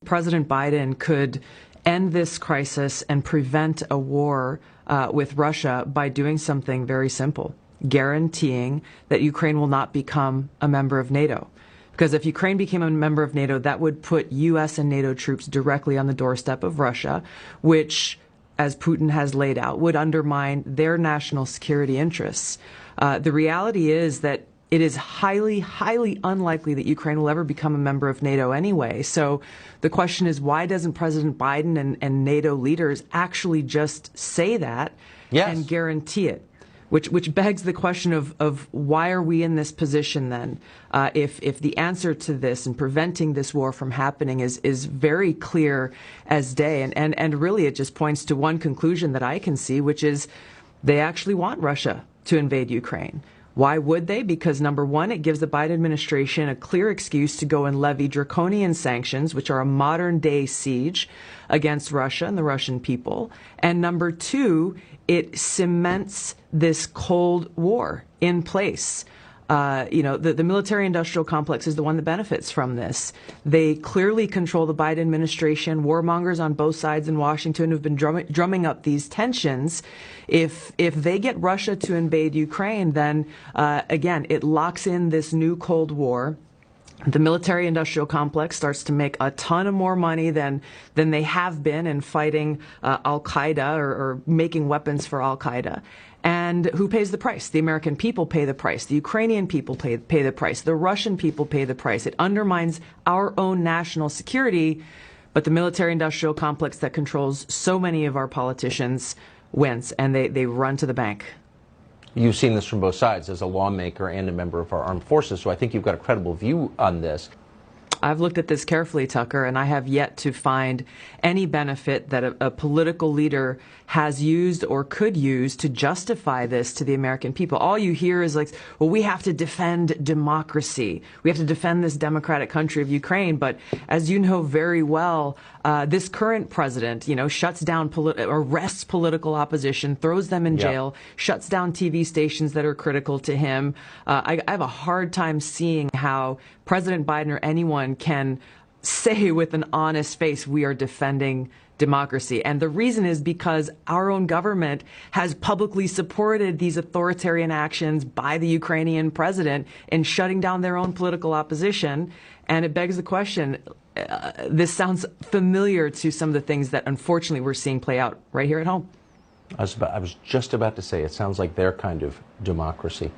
President Biden could end this crisis and prevent a war with Russia by doing something very simple, guaranteeing that Ukraine will not become a member of NATO. Because if Ukraine became a member of NATO, that would put U.S. and NATO troops directly on the doorstep of Russia, which, as Putin has laid out, would undermine their national security interests. The reality is that it is highly, highly unlikely that Ukraine will ever become a member of NATO anyway. So the question is, why doesn't President Biden and NATO leaders actually just say that and guarantee it? Which begs the question of why are we in this position then? If the answer to this and preventing this war from happening is very clear as day, and really it just points to one conclusion that I can see, which is they actually want Russia to invade Ukraine. Why would they? Because number one, it gives the Biden administration a clear excuse to go and levy draconian sanctions, which are a modern day siege against Russia and the Russian people. And number two, it cements this Cold War in place. The military-industrial complex is the one that benefits from this. They clearly control the Biden administration. Warmongers on both sides in Washington have been drumming up these tensions. If they get Russia to invade Ukraine, then again, it locks in this new Cold War. The military-industrial complex starts to make a ton of more money than they have been in fighting al-Qaeda or making weapons for al-Qaeda. And who pays the price? The American people pay the price. The Ukrainian people pay the price. The Russian people pay the price. It undermines our own national security, but the military-industrial complex that controls so many of our politicians wins, and they run to the bank. You've seen this from both sides as a lawmaker and a member of our armed forces, so I think you've got a credible view on this. I've looked at this carefully, Tucker, and I have yet to find any benefit that a political leader has used or could use to justify this to the American people. All you hear is like, well, we have to defend democracy. We have to defend this democratic country of Ukraine. But as you know very well, this current president, shuts down, arrests political opposition, throws them in jail, shuts down TV stations that are critical to him. I have a hard time seeing how President Biden or anyone can say with an honest face, we are defending democracy. And the reason is because our own government has publicly supported these authoritarian actions by the Ukrainian president in shutting down their own political opposition. And it begs the question, this sounds familiar to some of the things that unfortunately we're seeing play out right here at home. I was just about to say, it sounds like their kind of democracy.